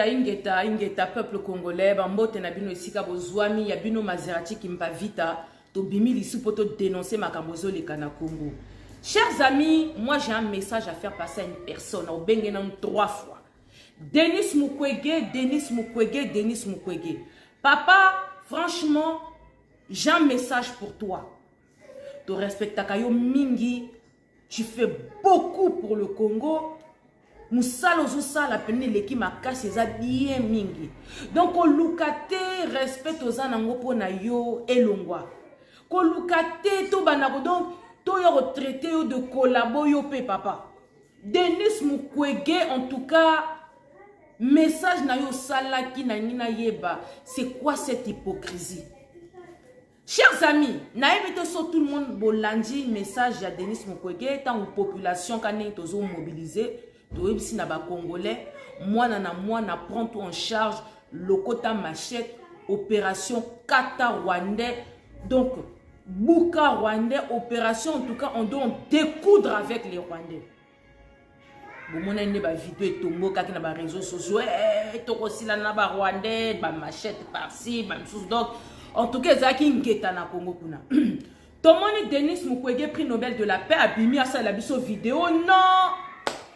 ingeta peuple congolais bambote na bino esika bozwami ya bino Maserati kimpa vita to bimili ici pour te dénoncer makambozo le kana Congo. Chers amis, moi j'ai un message à faire passer à une personne au bengenan 3 fois. Denis Mukwege. Papa, franchement, j'ai un message pour toi. Tu respectes Kayo Mingi, tu fais beaucoup pour le Congo. Moussalo Zoussala peine l'équipe ma casse bien mingi. Donc on lukate respect aux anango po na yo elongwa. Ko lukate to banako donc to yo retraité de collabo yo pe papa. Denis Mukwege en tout cas message na yo sala ki na nina yeba. C'est quoi cette hypocrisie? Chers amis, naïvete sur tout le monde bolandi message à Denis Mukwege tant ou population kané tozo mobiliser. Si na ba congolais moi na prend tout en charge le quota machette opération Kata rwandais donc Buka rwandais opération en tout cas on doit découdre avec les rwandais bon mon ene ba vidéo et tombo kaki na ba réseaux sociaux to aussi la na ba rwandais ba machette par-ci ba sous donc en tout cas zaki ngeta na Congo kuna Tomoni Denis Mukwege prix Nobel de la paix abimi à ça la biso vidéo non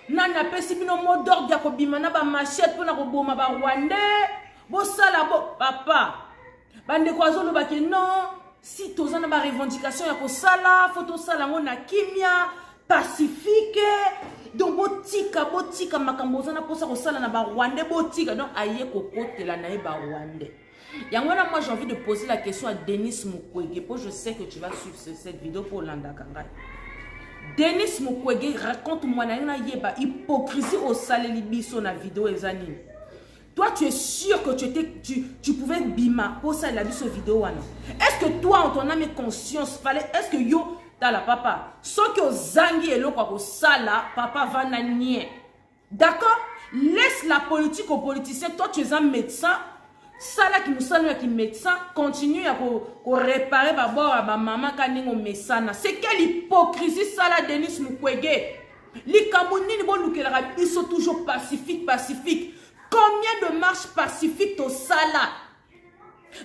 Nana pesi bino mot d'ordre ya kobimana ba machette pona koboma ba rwandais bo sala bo papa bande ko azolo ba ke non si tozana ba revendication ya ko sala photo sala ngona kimia pacifique donc botika makambo zana posa ko sala na ba rwandais botika donc aye kokotela na ba rwandais yangona moi j'ai envie de poser la question à Denis Mukwege pour je sais que tu vas suivre cette vidéo pour l'andakanga. Denis Mukwege, raconte-moi na yeba hypocrisie au salé biso na vidéo ezanine. Toi tu es sûr que tu pouvais bima pour ça la biso vidéo wana. Est-ce que toi en ton âme et conscience fallait est-ce que yo tala papa so que zangi elo kwa sala papa va na nie. D'accord? Laisse la politique aux politiciens. Toi tu es un médecin. Sala qui nous salue qui médecin continue à réparer d'abord à ma maman kaningo mesana. C'est quelle hypocrisie ça la Denis Mukwege. Les Camerounais ne vont ils sont toujours pacifiques. Combien de marches pacifiques au sala?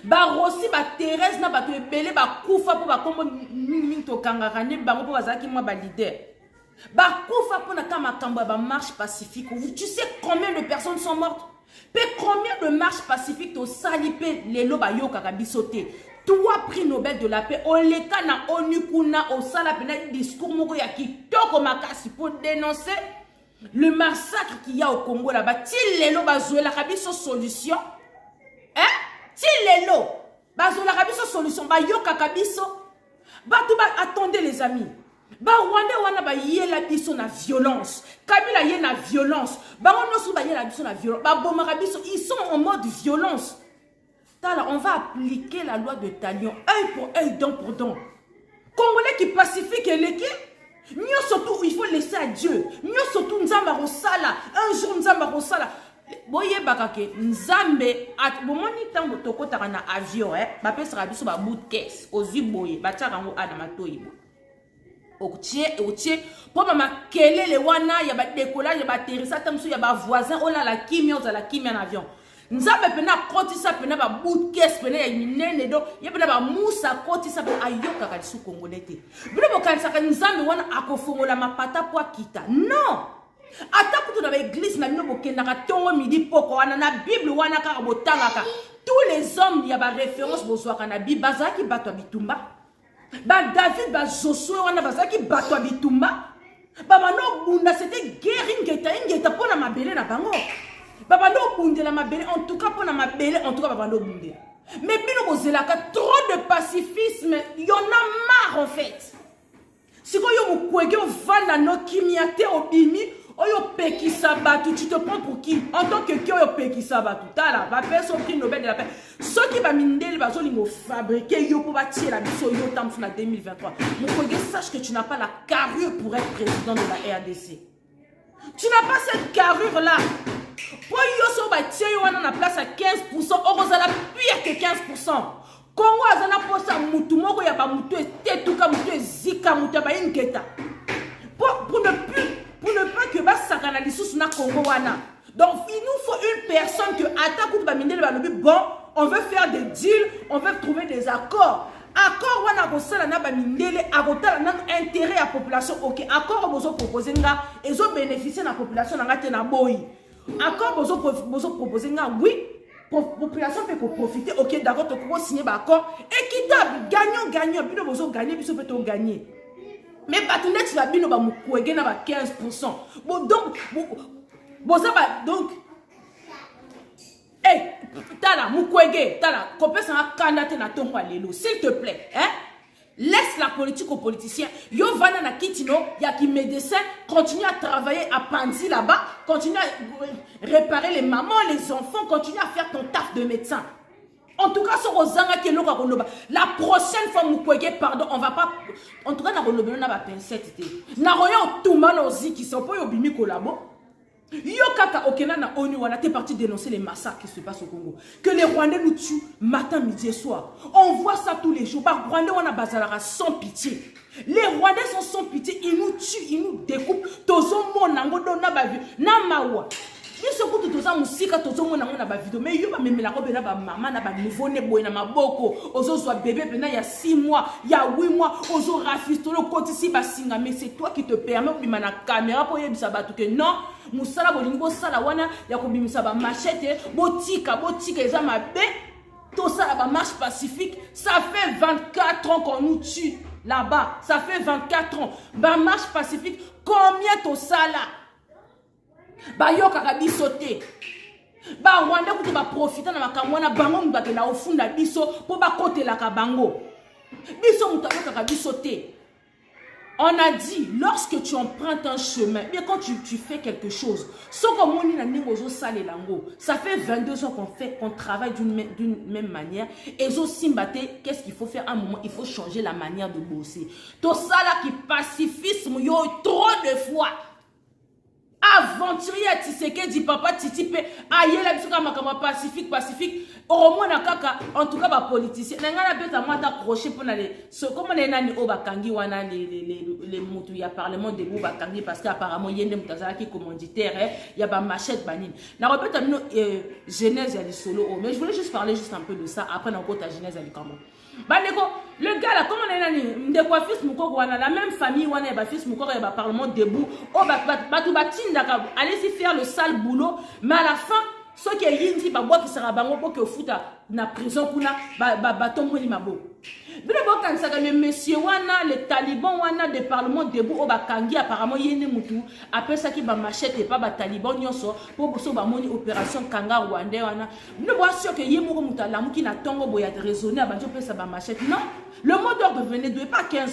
Ba Rossi ba Thérèse na ba to ebele ba kufa pour ba kombo mingi to kangarane ba pour bazaki moi ba leader. Ba kufa pour na kama kamba ba marche pacifique. Tu sais combien de personnes sont mortes? Combien de marches pacifiques au salipé les loba yo kakabisoté? Toi prix Nobel de la paix, on les kana onu kuna au salapena discours moko ya kitoko makasi pour dénoncer le massacre qu'il y a au Congo là-bas. Ti les loba zoé la kabiso solution? Hein? Ti les loba bazo la kabiso solution ba yo kakabiso? Ba tout ba attendez les amis. Ba Rwanda wana ba yela biso na violence. Kabila yé na violence. Ba onosu ba yela biso na violence. Ba bomaka biso ils sont en mode violence. Tala on va appliquer la loi de Talion œil pour œil, dent pour dent. Congolais qui pacifique l'équipe. Mieux surtout il faut laisser à Dieu. Mieux surtout nzamba rosala. Un jour nzamba rosala. Boye bakake nzambe at bomoni tango tokota na avion ba pesa biso ba bout de caisse ozi boye ba tshaka ngo ana matoyibo. Otier pour ma kelele wana ya ba décollage ya ba atterrissage tamsu ya ba voisin ola la kimia oza la kimia en avion nzambe pena kotisa pena ba bout caisse pena ya minene do ya pena ba musa kotisa ba ayoka ka lisu congolais te bino bokanisa ka nzambe wana akofongola mapata po akita non ata kutu na ba église na bino bokenda ka tongo midi poko wana na bible wana ka botangaka tous les hommes ya ba référence bozwaka na bible bazaki bato bitumba. Ba David ba Josué wana bazaki bato bitumba ba mano bunda c'était guerre ingeta pona mabele na bango ba bando bunde la mabele en tout cas pona mabele en tout cas ba bando bunde mais bino bozelaka trop de pacifisme y en a marre en fait si ko yo Mukwege vanda no kimiate obimi oyo pekisa batu tu te prends pour qui en tant que qui oyo pekisa batu tala ba personne prix Nobel de la paix ceux qui va mindeli ba zolingo fabriquer yo pour bâtir la biso yo tam na 2023 Mukwege sache que tu n'as pas la carrure pour être président de la RDC tu n'as pas cette carrure là pour yo so ba tie yo na place à 15% orozala pire que 15% Congo azana posa mutu moko ya ba mutu etetuka mutu zika mutu ba ingeta pour ne pas que ba sakana lisusu na Congo wana Donc, il nous faut une personne que attaque bon, on veut faire des deals, on veut trouver des accords. Accord wana kosala na ba mindele akotala na intérêt à population. OK, accord bozo proposer nga ezo bénéficier na population na ngate na boy. Accord bozo proposer nga oui, population peut profiter. OK, d'accord, tu peux signer ba accord équitable, gagnant, bino bozo gagner, biso peut on gagner. Mais batunet tu vas bino ba mukwege na ba 15%. Bon donc donc hey, tala mukwege, tala kopesa na kandate na tongo lelo, s'il te plaît, hein? Laisse la politique aux politiciens. Yo vana na kitino, ya ki médecin, continue à travailler à Panzi là-bas, continue à réparer les mamans, les enfants, continue à faire ton taf de médecin. En tout cas, sur Ozanga qui est la prochaine fois, Mukwege, pardon, on va pas. En tout cas, on va pas pincette. Na roya tout mal aussi qui sont pas yobimi collabo. Yo kaka okena na ONU wana t'es parti dénoncer les massacres qui se passent au Congo. Que les Rwandais nous tuent matin, midi et soir. On voit ça tous les jours. Bah, Rwandais wana bazalara sans pitié. Les Rwandais sont sans pitié. Ils nous tuent, ils nous découpent. Tozo monango dona ba vie. Na mawa. Ils se coupent toza musika tozo monango na ba vidéo. Mais yo ba memela ko bena ba maman na ba nouveau né boy na maboko. Ozo soit bébé bena il y a 6 mois, il y a 8 mois. Ozo rafistolo côté si ba singa. Mais c'est toi qui te permet de mettre la caméra pour yebisa ba tout que non. Musala bolingo sala wana ya kobimisa ba machete botika eza mabe to sala ba marche pacifique. Ça fait 24 ans qu'on nous tue là-bas. Ça fait 24 ans. Ba marche pacifique combien to sala ba yoka ka bisote ba Rwanda kutu ba profiter na makamwana bango mbake na ofunda biso po ba kotela ka bango biso mutaboka ka bisote. On a dit, lorsque tu empruntes un chemin, mais quand tu fais quelque chose, ça fait 22 ans qu'on travaille d'une même manière. Et qu'est-ce qu'il faut faire à un moment? Il faut changer la manière de bosser. Tout ça là qui pacifisme, yo trop de fois. Aventurier à Tshisekedi dit papa Titi aïe la biso kama pacifique au moins en tout cas ba politicien nanga na beta moi t'accrocher pour les comment les nani o bakangi wana les mutu ya parlement de bu bakangi parce qu'apparemment yende mutazala qui commanditaire ya ba machette banine na repeta mino genèse ya solo mais je voulais juste parler juste un peu de ça après na kota genèse ya likambo. Bandeko, le gars là, comment on est là, de quoi fils Moukoko wana, la même famille wana, ba fils Moukoko et ba parlement debout, oh allez-y faire le sale boulot, mais à la fin, ceux qui yindi ba bois qui sera bango pour que fouta na prison kuna ba tombo ni mabo. Bile bo kan saka le monsieur wana, les talibans wana de parlement debout oh ba kangi apparemment yene mutu, après ça qui ba machette et pas ba taliban nyonso pour so ba moni opération kanga rwandais wana. Bile bo sûr que yemo ko muta lamu ki na tongo boya de raisonner ba jo pe sa ba machette. Non, le mot d'ordre venait de pas 15%.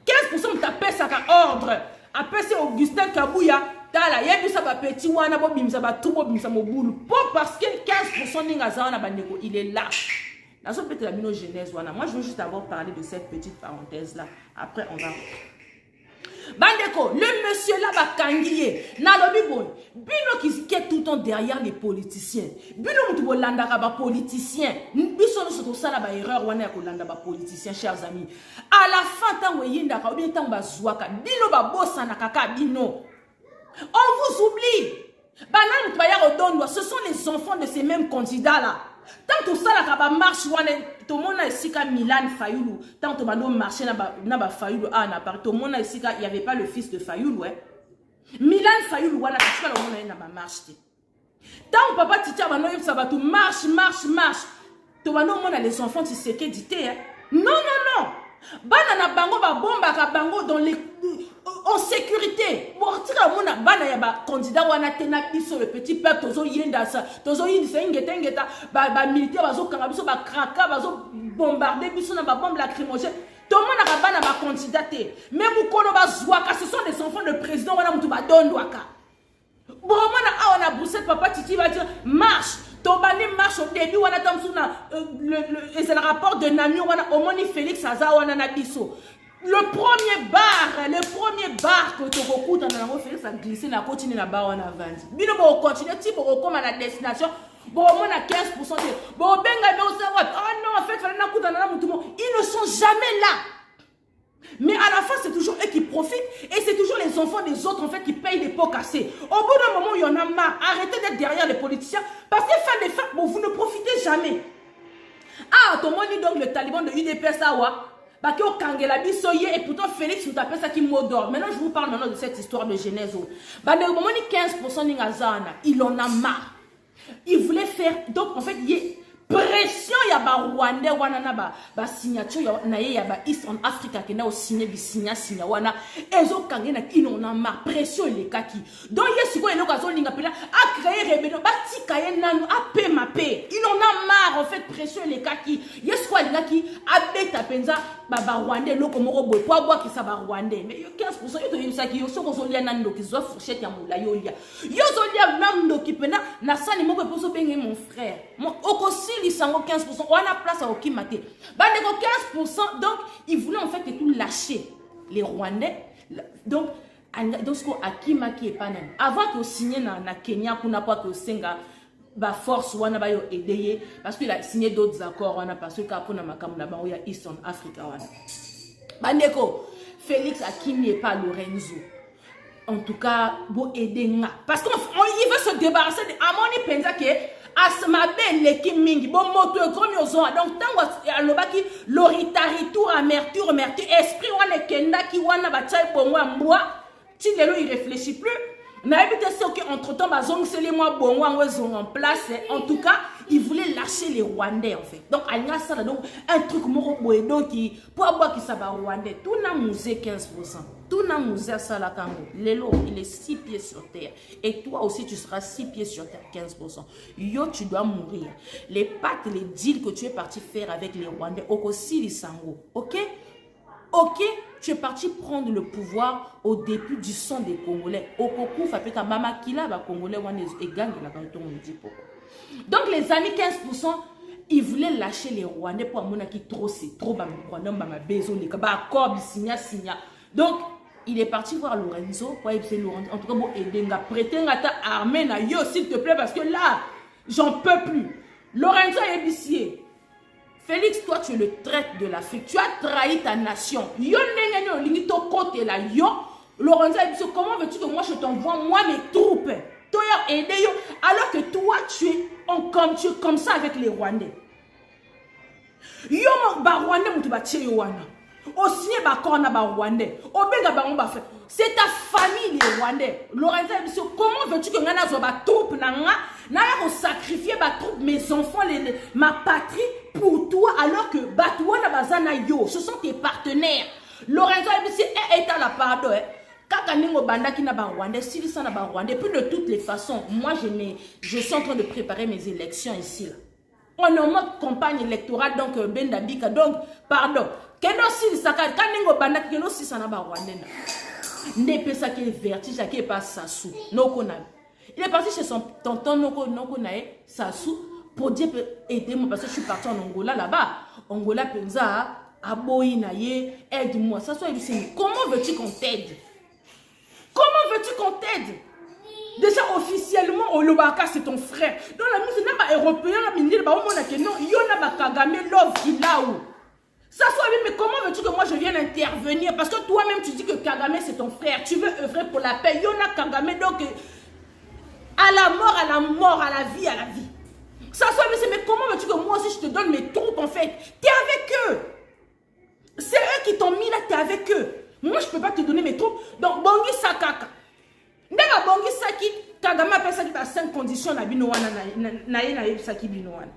15% tapé ça ka ordre. Après c'est Augustin Kabouya tala yebi sa ba petit wana bo bimsa ba tout bo bimsa mo boulou. Parce que 15% ninga za wana bandeko il est là. Moi, je veux juste d'abord parler de cette petite parenthèse-là. Après, on va... Bandeko, le monsieur là va kangiye. Nalobi bon. Bino qui est tout le temps derrière les politiciens. Bino moutou landa ba politicien. Biso nous ça la ba erreur wana ko landa ba politicien, chers amis. À la fin tant yinda ka bien tant ba zwaka. Bino ba bossa na kaka bino. On vous oublie. Banan mutaya odondo, ce sont les enfants de ces mêmes candidats là. Tant que ça la marche tout le monde a ici qu'à Milan Fayoulou tant que mando marché na ba Fayoulou na part tout le monde a ici il y avait pas le fils de Fayoulou Milan Fayoulou wana ka le monde na ba marche tant papa titia bano yeb ça va tout marche tout mando mona les enfants ti seke dité non bana na bango ba bomba ka bango dans les en sécurité bon tira mona bana ya ba candidat wana tena biso le petit peuple tozo yenda ça tozo yinda ngeta ba militaire bazo kanga biso ba kraka bazo bombarder biso na ba bombe lacrymogène tout le monde a bana ba candidaté même mukolo ba zwaka ce sont des enfants de président wana mutu ba dondwaka bon mona a on a Bruxelles papa Titi va dire marche Tobani marche au début wana tamsuna le rapport de Nami wana omoni Félix Aza wana na biso. Le premier bar que tu recoutes dans la Félix a glissé na continue na ba wana vandi. Bino bo continuer ti bo comme à la destination. Bon on a 15% de bon benga mais on oh non en fait fallait na kuta na mutumo. Ils ne sont jamais là. Mais à la fin c'est toujours toujours eux qui profitent et c'est toujours les enfants des autres en fait qui payent les pots cassés. Au bout d'un moment, il y en a marre. Arrêtez d'être derrière les politiciens parce que fin des fins, bon, vous ne profitez jamais. Ah, tout le monde dit donc le taliban de UDPS, et pourtant Félix nous appelle ça qui mot d'ordre. Maintenant, je vous parle maintenant de cette histoire de Genèse. 15% il en a marre. Il voulait faire, donc en fait, il y a pression, il y a ba Rwanda, ba signature, il y a ba East en Africa qui n'a signé bi signa wana. Ezo kangena il en a marre, pression il est kaki. Donc il y a ce qu'on a l'occasion d'ingapela a créé rébellion, ba tikaye nanu a paix ma paix. Il en a marre en fait, pression il est kaki. Il y a ce qu'on a qui a bête à penza ba Rwanda loko moko boy po bois qui ça ba Rwanda. Mais 15% yo to yimsa ki yo so ko zolia nando ki zo fourchette ya mula yo lia. Yo zolia nando ki pena na sani moko poso bengi mon frère. Mon okosi il s'en 15%, on a place à Okimate. 15%, donc ils voulaient en fait tout lâcher. Les Rwandais, donc ce qu'on a Kimaki et Panam. Avant que signé na Kenya, qu'on n'a pas que Senga, ba force wana ba yo aider parce qu'il a signé d'autres accords wana parce que pour na makamu na ba ya Eastern Africa wana. Bandeko, Félix Akimi et pas Lorenzo. En tout cas, bon aider nga parce qu'il veut se débarrasser de Amoni Penzake. Asma ben l'équipe mingi bon moto comme yozo donc tango alobaki loritari tour amertume esprit wana kenda ki wana batay bongo mbwa ti lelo il réfléchit plus na évité ce que entre temps bazong c'est les mois bongo ngozong en place en tout cas il voulait lâcher les Rwandais en fait donc alina ça donc un truc moko boye donc qui pour avoir qui ça va Rwandais tout na musée 15%. Tout n'a musée ça la Kango. Lelo, il est 6 pieds sur terre. Et toi aussi, tu seras 6 pieds sur terre, 15%. Yo, tu dois mourir. Les pactes, les deals que tu es parti faire avec les Rwandais, Okosi Lisango. Ok? Ok? Tu es parti prendre le pouvoir au début du sang des Congolais. Okoku, Fapeka, Mama Kila, va Congolais, et gagne la canton, on dit pourquoi. Donc, les amis, 15%, ils voulaient lâcher les Rwandais pour amener qui trop, c'est trop, bah, Rwandais, bah, besoin, les accords, signa. Donc, il est parti voir Lorenzo. En tout cas, bon, aider, prêter une armée, yo, s'il te plaît, parce que là, j'en peux plus. Lorenzo est épicier. Félix, toi, tu es le traître de l'Afrique. Tu as trahi ta nation. Yo, limito côté là, yo. Lorenzo est épicier. Comment veux-tu que moi, je t'envoie, moi, mes troupes? Toi, aider, yo. Alors que toi, tu es comme ça avec les Rwandais. Yo, ba Rwandais, moutou ba tche yo wana. Au signé Bakona Rwandais, au Benga Baromba fait. C'est ta famille les Rwandais. Lorenzo, comment veux-tu que Nana soit ma troupe, Nana sacrifier ma troupe, mes enfants, ma patrie pour toi, alors que Batouana Bazana Yo, ce sont tes partenaires. Lorenzo est à la pardon. Kakaningo Banda qui n'a pas Rwandais, si ça n'a pas Rwandais, puis de toutes les façons, moi je suis en train de préparer mes élections ici. Là. On est en mode campagne électorale, donc Bendabika, donc pardon. Kendo si saka kaningo banda kendo si sana ba Rwandais. N'est pas ça qui est vertige, qui est pas Sassou. Nokona. Il est parti chez son tonton Nokona Sassou pour dire aider moi parce que je suis parti en Angola là-bas. Angola penza aboyi na ye aide-moi. Ça soit dit comment veux-tu qu'on t'aide? Comment veux-tu qu'on t'aide? Déjà officiellement Olobaka c'est ton frère. Dans la musique n'a pas européen la mine ba on a que non, yo na ba Kagame love il là où. Ça soit bien, mais comment veux-tu que moi je vienne intervenir? Parce que toi-même tu dis que Kagame c'est ton frère. Tu veux œuvrer pour la paix. Yona Kagame donc à la mort, à la vie, à la vie. Ça soit bien, mais comment veux-tu que moi aussi je te donne mes troupes en fait? T'es avec eux. C'est eux qui t'ont mis là, t'es avec eux. Moi je peux pas te donner mes troupes. Donc Bongi Sakaka. Ndega Bongi Saki, Kagame appelle ça qui a 5 conditions na binowana na Saki binowana.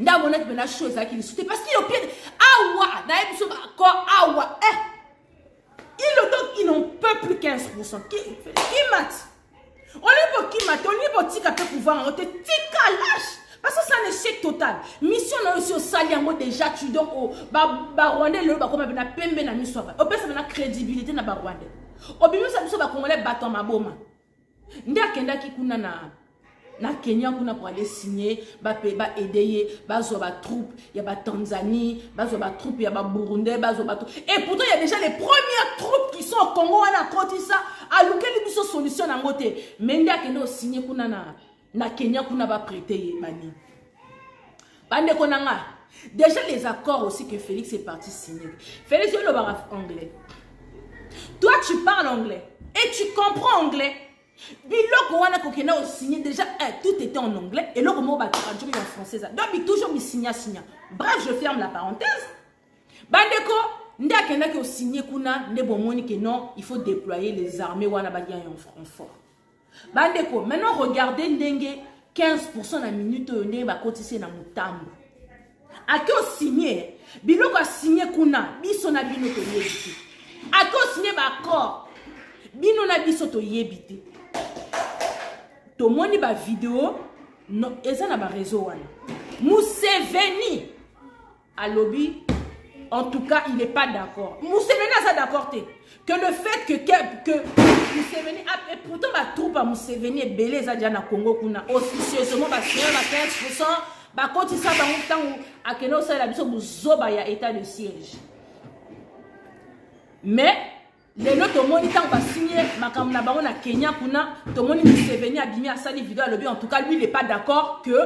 Nda bonnet ben la chose qui discute parce qu'il est au pied de awa na ebiso encore awa il n'en peut plus 15% qui mat on est pour qui mat on est pour tika peut pouvoir on te tika lâche parce que c'est un échec total mission na aussi au saliango déjà tu donc au ba Rwandais le ba comme na pembe na miso ba au pesa na crédibilité na ba Rwandais au bimi ça biso ba congolais baton maboma nda kenda ki kuna na Kenya kuna pour aller signer ba aider ba zo ba troupe il y a ba Tanzanie ba zo ba troupe il y a ba Burundi ba zo ba et pourtant il y a déjà les premières troupes qui sont au Congo on a côté ça à lequel ils sont solution en côté mais nda kenda signer kuna na Kenya kuna ba prêter bani bande konanga déjà les accords aussi que Félix est parti signer Félix le ba anglais Toi, tu parles anglais et tu comprends anglais. Biloko wana kokena au signé déjà tout était en anglais et l'autre mot traduit en français. Donc toujours mi signa. Bref, je ferme la parenthèse. Bandeko ndakena ko signé kuna ndebomoni que non, il faut déployer les armées wana ba en fort. Bandeko, maintenant regardez ndenge 15% la minute ndenge ba kotise na mutambo. Ake o signé biloko a signé kuna biso na bino to yebiti. Ake o signé ba accord bino na biso to yebiti. To moni ba vidéo no eza na ba réseau wana. Museveni à lobby, en tout cas, il n'est pas d'accord. Museveni a ça d'accord que le fait que Museveni a et pourtant ma troupe à Museveni est belé za dia na Congo kuna officieusement ba signer ba 15% ba koti ça ba ntango akeno ça la biso buzoba ya état de siège. Mais les autres moni tant va signer makambo na bango na Kenya kuna to moni Museveni a bimi a sali vidéo à lobby, en tout cas lui il n'est pas d'accord que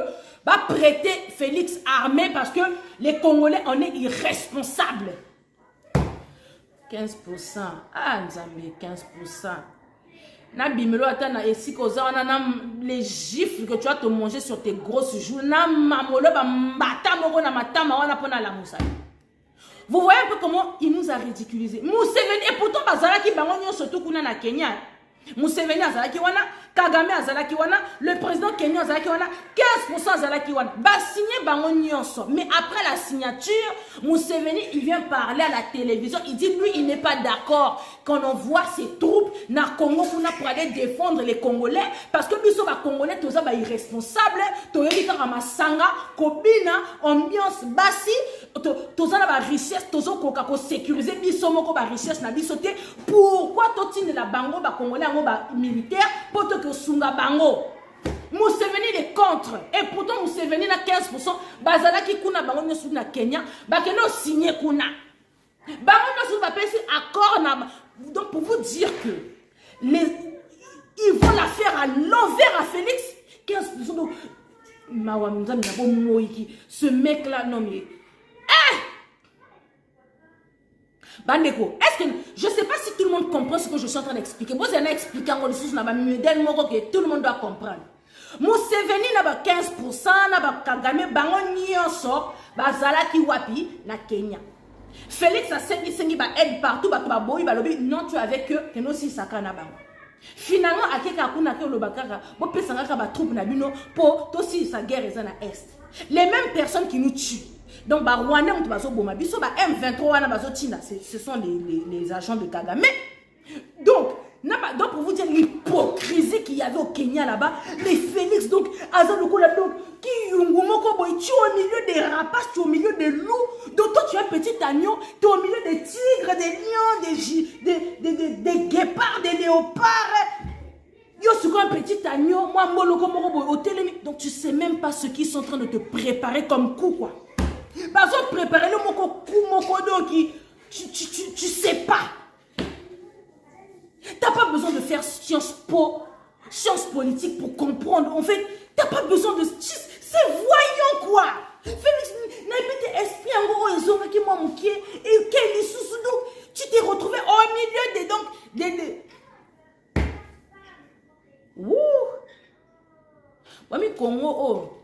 va prêter Félix armé parce que les Congolais en est irresponsables. 15%. Ah, Nzambe, 15%. Na bimelo atana esi koza na les gifles que tu vas te manger sur tes grosses joues. Na mamolo ba mbata moko na matama wana pona la musala. Vous voyez un peu comment il nous a ridiculisé. Museveni et pourtant bazalaki bango nyonso to kuna na Kenya. Museveni azalaki wana, Kagame azalaki wana, le président Kenya azalaki wana, 15% azalaki wana. Ba signé bango nyonso. Mais après la signature, Museveni il vient parler à la télévision, il dit lui il n'est pas d'accord quand on voit ses troupes na Congo pour aller défendre les Congolais parce que biso ba Congolais toza ba irresponsable, to yelika masanga, kobina, ambiance basi, toza na ba richesse, tozo koka ko sécuriser biso moko ba richesse na biso te. Pourquoi totine la bango ba Congolais ba militaire pour que sunga bango. Museveni est contre et pourtant Museveni na 15% bazalaki kuna bango nyosu na Kenya bakeno signé kuna bango nyosu ba pesi accord na. Donc pour vous dire que ils vont la faire à l'envers à Félix 15% donc mawamza mnabo moiki ce mec là non mais Bandeko, est-ce que je sais pas si tout le monde comprend ce que je suis en train d'expliquer. Vous allez expliquer en ressources na ba modèle moko que tout le monde doit comprendre. Museveni na ba 15% na ba Kagame bango nyonso bazalaki wapi na Kenya. Félix a sengi ba aide partout ba to ba boyi ba lobi non tu avec eux que no si sakana bango. Finalement akeka kuna ke lobakaka bo pesanga ka ba troupe na bino po to si sa guerre est na est. Les mêmes personnes qui nous tuent. Donc, Rwanda, ce sont les agents de Kagame. Donc, pour vous dire l'hypocrisie qu'il y avait au Kenya là-bas, les Félix, donc, qui tu es au milieu des rapaces, tu es au milieu des loups. Donc, toi, tu es un petit agneau, tu es au milieu des tigres, des lions, des guépards, des léopards. Yo, c'est un petit agneau, moi, donc, tu ne sais même pas ce qu'ils sont en train de te préparer comme coup, quoi. Parce que préparer le moko qui tu sais pas. T'as pas besoin de faire sciences politique pour comprendre. En fait, t'as pas besoin de c'est voyant quoi. Félix n'a pas été esprit en gros ils ont qui moi mon et quel sous donc tu t'es retrouvé au milieu des Ouh. Wami Congo oh.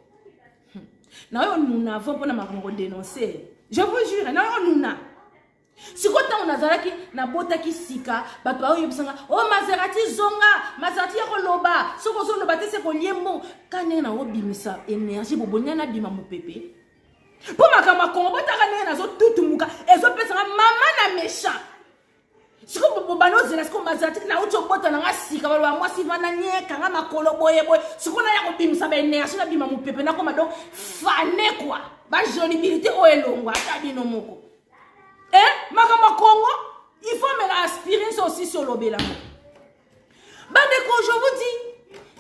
Nous n'avons pas dénoncé. Je vous jure, nous n'avons. Si quand on a zalaki na bota ki sika, bato ba yebisanga, oh Maserati zonga, Maserati yoloba, soko zo loba te se ko liembo, kanye na obimisa énergie bobonya na bima mo pepe. Po makama Kongo bota kanye na zo tutumuka, ezo pesanga mama na méchant. Si ko bobano zela ko Maserati na ucho bota na sika ba moi si vana nye kanga makolo boye boye, si ko na ya ko bimisa ba énergie na bima mo pepe na ko donc fané quoi. Ba jolibilité o elongwa ta bino moko. Makama Congo, il faut mettre l'aspirine aussi sur l'obéla. Bandeko, je vous dis,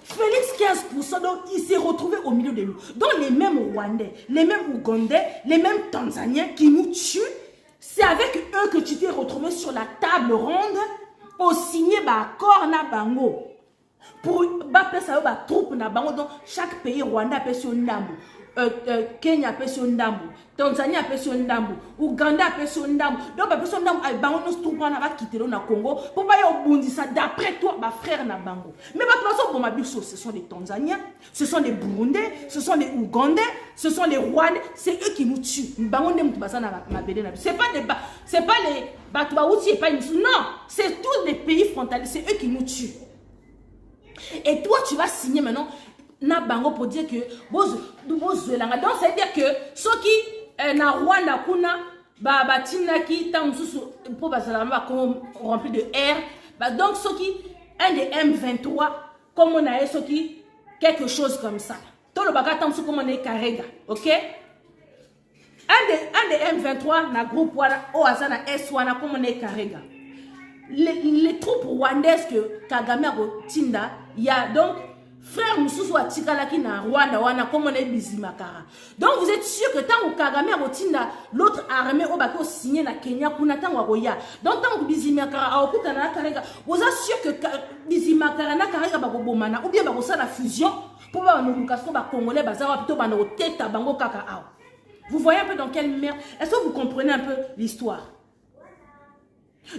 Félix 15%, donc il s'est retrouvé au milieu de nous. Donc les mêmes Rwandais, les mêmes Ougandais, les mêmes Tanzaniens qui nous tuent, c'est avec eux que tu t'es retrouvé sur la table ronde pour signer accord na bango. Pour battre sa troupe na bango, donc chaque pays Rwanda appelle son namo. Kenya apesi ndambo, Tanzania apesi ndambo, Uganda apesi ndambo. Donc apesi ndambo bango no stupana va quitter na Congo pour pas yo bondisa d'après toi ba frère na bango. Mais ba place pour ma biso, ce sont des Tanzaniens, ce sont des Burundais, ce sont des Ougandais, ce sont les Rwandais, c'est eux qui nous tuent. Bango ndem tubasa na mabele na. C'est pas les Batouaouti et pas une non, c'est tous les pays frontaliers, c'est eux qui nous tuent. Et toi tu vas signer maintenant na bango pour dire que donc ça veut dire que ceux qui na Rwanda kuna ba tinaki tant pour bazalama comme rempli de air donc ceux qui un des M23 comme on a ceux qui quelque chose comme ça tout le bagage tant comme on est Karega, OK, un des M23 na groupe wana o azana S wana comme on est Karega, les troupes rwandaises que Kagame a tinda, il y a donc frère Moussous wa Tikalaki na Rwanda wana comme on est Bizimakara. Donc vous êtes sûr que tant que Kagame a rotinda l'autre armée au bako signé na Kenya kuna tant wagoya. Donc tant que Bizimakara a okuta na Karega, vous êtes sûr que Bizimakara na Karega bako bomana ou bien bako sa la fusion pour ba no lukasko ba congolais bazawa plutôt ba no teta bango kaka a. Vous voyez un peu dans quelle merde. Est-ce que vous comprenez un peu l'histoire?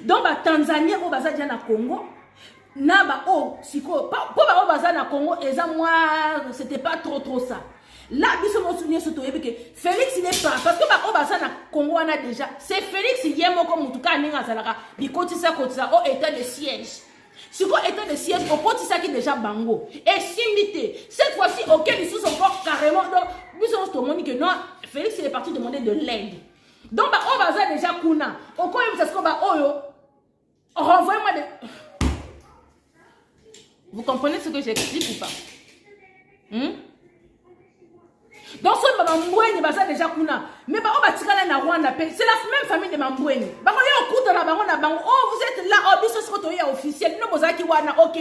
Donc ba Tanzanie au bazadia na Congo Naba oh siko pas ba baza na Congo eza moi c'était pas trop ça. Là biso mo souvenir surtout que Félix il est pas parce que ba baza na Congo on a déjà c'est Félix yemo comme mutuka ninga salaka bikotisa kotisa au état de siège. Siko état de siège au kotisa qui déjà bango et simité cette fois-ci auquel ils sont encore carrément donc biso tout monde que non Félix il est parti demander de l'aide. Donc ba baza déjà kuna au quoi il parce que ba oyo renvoyez-moi de. Vous comprenez ce que j'explique ou pas? Donc, ce Mamboueni, c'est déjà Kuna. Mais on va tirer la Rwanda. C'est la même famille de Mamboueni. Oh, vous êtes là, oh, vous êtes officiel. Ok.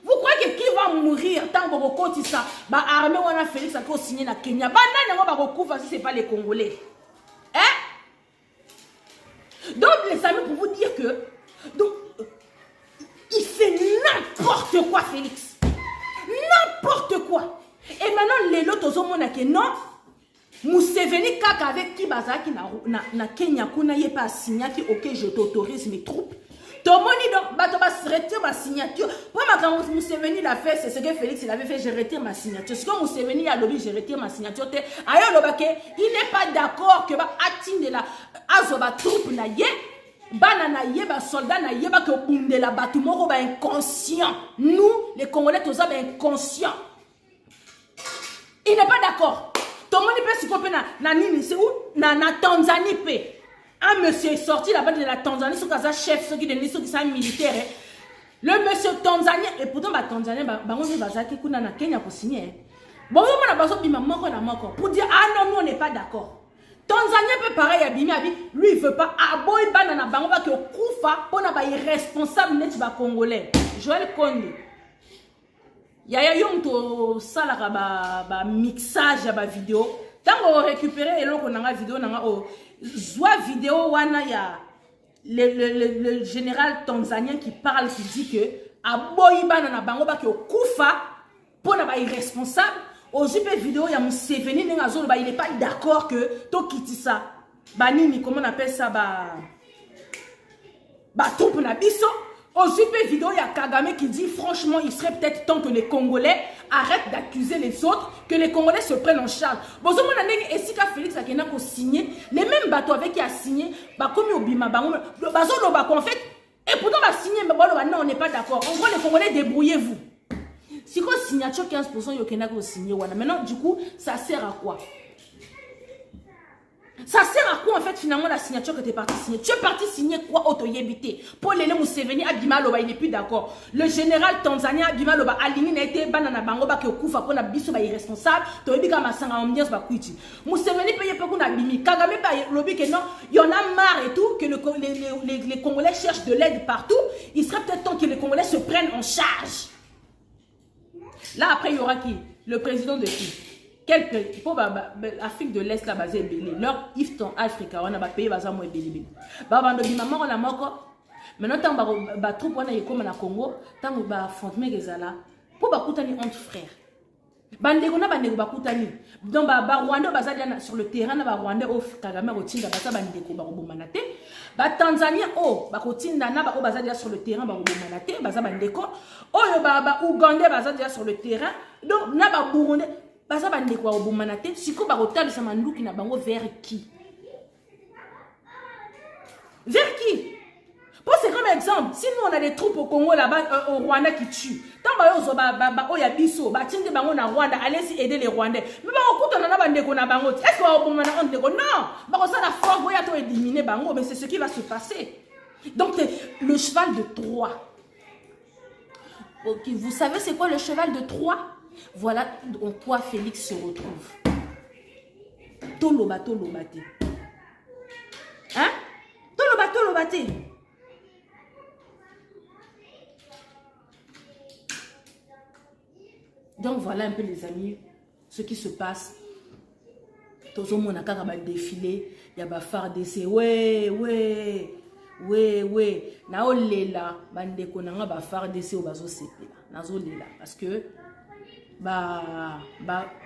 Vous croyez que qui va mourir tant que vous comptez ça? Bah, armée, on a Félix a signé la Kenya. Bah, non, on va recouvrir si ce n'est pas les Congolais. Hein? Donc, les amis, pour vous dire que. Donc, il fait n'importe quoi, Félix. N'importe quoi. Et maintenant, les autres ont dit non. Museveni kaka avec qui bazaki na Kenya kuna yé pas signé qui ok je t'autorise mes troupes. Tomoni donc bato ba retire ma signature. Pour ma quand Museveni l'a fait, c'est ce que Félix il avait fait, je retire ma signature. Ce que Museveni a lobby, je retire ma signature. Ayo lobake, il n'est pas d'accord que ba atteindre de la azoba troupe na yé. Banana yeba soldat na yeba que bunde la batumoko ba inconscient. Nous les Congolais tous ba inconscient. Il n'est pas d'accord. Tout le monde peut se couper na nini c'est où na Tanzanie pe. Un monsieur est sorti là-bas de la Tanzanie sur casa chef ceux qui sont ceux qui sont militaires. Le monsieur tanzanien et pourtant ba Tanzanien bango bazaki kuna na Kenya pour signer. Bon on a besoin bima moko na moko pour dire ah non nous on n'est pas d'accord. Tanzania peut pareil à Bimi, lui il veut pas aboy banana bango ba que kufa pour na ba irresponsable net ba congolais. Joël Konde. Yaya yom to salaka ba mixage ba vidéo. Tant on récupérer eloko nanga vidéo nanga o zwa vidéo wana ya le général tanzanien qui parle qui dit que aboy banana bango ba que kufa pour na ba irresponsable. Aujourd'hui, vidéo, il y a Museveni, il n'est pas d'accord que to quitte ça. Banini, comment on appelle ça? Troupe na biso. Aujourd'hui, vidéo, il y a Kagame qui dit franchement, il serait peut-être temps que les Congolais arrêtent d'accuser les autres, que les Congolais se prennent en charge. Bon, ce moment et si Félix a signé, les mêmes bateaux avec qui a signé, comme Obima, en fait, et pourtant, on va signer, mais non, on n'est pas d'accord. En gros, les Congolais, débrouillez-vous. Si quoi signature 15% yokena ko signer wana. Maintenant du coup ça sert à quoi? Ça sert à quoi en fait finalement la signature que tu es parti signer? Tu es parti signer quoi autoyébité? Pour Lele Museveni Abima Loba il n'est plus d'accord. Le général tanzanien Abima Loba Alini n'a été banana bango ba ke kufa pour na biso ba irresponsable. To ebika masanga ambiance ba kuiti. Museveni paye pas qu'on a bimi. Kagame ba lobby que non, il y en a marre et tout que les Congolais cherchent de l'aide partout. Il serait peut-être temps que les Congolais se prennent en charge. Là, après, il y aura qui? Le président de qui? Quel pays? Pour l'Afrique de l'Est, là, basé belé. Leur Ifton Africa, on a pas payé, basé à moi, belé. Maman, on a mort. Maintenant, tant que troupe, on a comme na Congo, tant que affrontement, les là, pour ba koutani entre frères. bandeko na bandeko bakutani donc ba Rwanda bazadia sur le terrain na ba Rwanda o Kagame rotinda basa bandeko ba kobomana te ba Tanzania o ba kotinda na ba o bazadia sur le terrain ba kobomana te baza bandeko oyo ba Uganda bazadia sur le terrain donc na ba Burundi baza bandeko ba kobomana te siko ba kotalisa manduki na bango vers qui? Vers qui? C'est comme exemple, si nous on a des troupes au Congo là-bas, au Rwanda qui tuent, tant que y biso, tinde bango na Rwanda, allez-y aider les Rwandais. Mais on a bandeko na bango. Est-ce qu'on va on ndeko? Non, bah ça la force boya to éliminer bango, mais c'est ce qui va se passer. Donc le cheval de Troie. Ok, vous savez c'est quoi le cheval de Troie? Voilà en quoi Félix se retrouve. Toloba tolobate. Hein? Toloba tolobate. Donc voilà un peu les amis, ce qui se passe. Tout le monde a défilé, il y a des phares d'essai. Ouais. Na olela, bande konanga ba phare d'essai au bazo sepela. Na olela parce que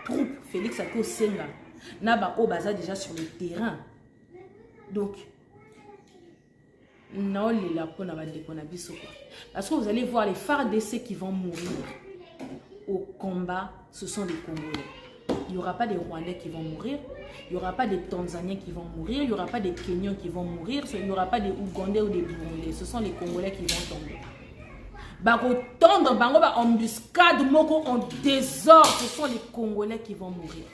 troupe Félix a ko senga. Na ba o baza déjà sur le terrain. Donc na olela pona bande kona biso quoi. Parce que vous allez voir les phares d'essai qui vont mourir. Au combat, ce sont les Congolais. Il n'y aura pas des Rwandais qui vont mourir, il n'y aura pas des Tanzaniens qui vont mourir, il n'y aura pas des Kenyans qui vont mourir, il n'y aura pas des Ougandais ou des Burundais. Ce sont les Congolais qui vont tomber. Embuscade, en désordre, ce sont les Congolais qui vont mourir.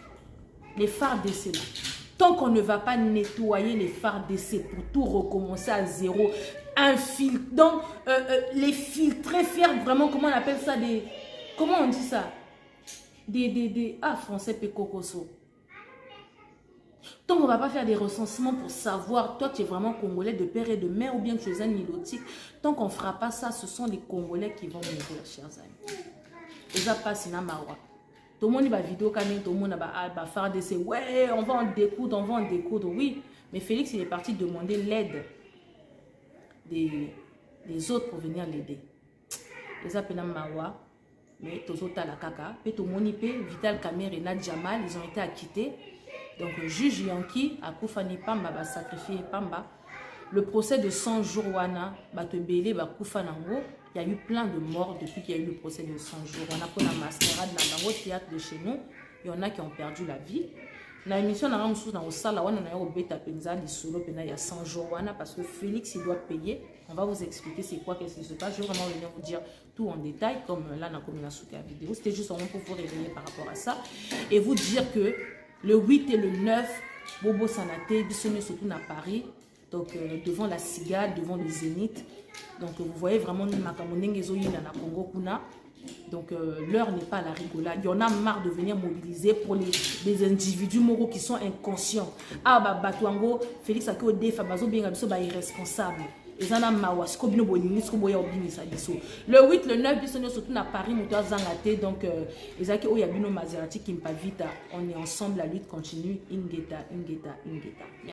Les phares d'essai là. Tant qu'on ne va pas nettoyer les phares d'essai pour tout recommencer à zéro, donc les filtrer, faire vraiment, comment on appelle ça, des... Comment on dit ça? Français pécocoso. Donc on ne va pas faire des recensements pour savoir, toi tu es vraiment Congolais de père et de mère ou bien tu es un nilotique. Tant qu'on ne fera pas ça, ce sont les Congolais qui vont mourir, chers amis. Et ça passe in Amawa. Tout le monde va vidéo caméra, tout le monde va faire des... Ouais, on va en découdre, oui. Mais Félix, il est parti demander l'aide des autres pour venir l'aider. Et ça, c'est Amawa. Mais Tozota la kaka, Peto Monipe, Vital Kamer et Nadjamal, ils ont été acquittés. Donc le juge Yankee a Koufani Pamba va sacrifier Pamba. Le procès de 100 jours Wana, Batebele, Bakoufanango, il y a eu plein de morts depuis qu'il y a eu le procès de 100 jours. On a pris la mascarade dans le théâtre de chez nous. Il y en a qui ont perdu la vie. Dans l'émission, on a au Sala, on a au Beta Penza, il y a 100 jours Wana, parce que Félix, il doit payer. On va vous expliquer c'est quoi, qu'est-ce qui se passe. Je vais vraiment venir vous dire tout en détail, comme là, dans la vidéo. C'était juste pour vous réveiller par rapport à ça. Et vous dire que le 8 et le 9, Bobo Sanate, Bissonné surtout à Paris, donc devant la Cigale, devant le Zénith. Donc vous voyez vraiment Makamonengezo Yina na Congo Kuna. Donc l'heure n'est pas à la rigolade. Il y en a marre de venir mobiliser pour les individus moraux qui sont inconscients. Ah bah Batouango, Félix Akio Defa, Bazo Bengabiso, bah irresponsable. Le 8, le 9, ils sont surtout à Paris, donc les Aki Oyabino Maserati qui me vite. On est ensemble, la lutte continue. Ingeta.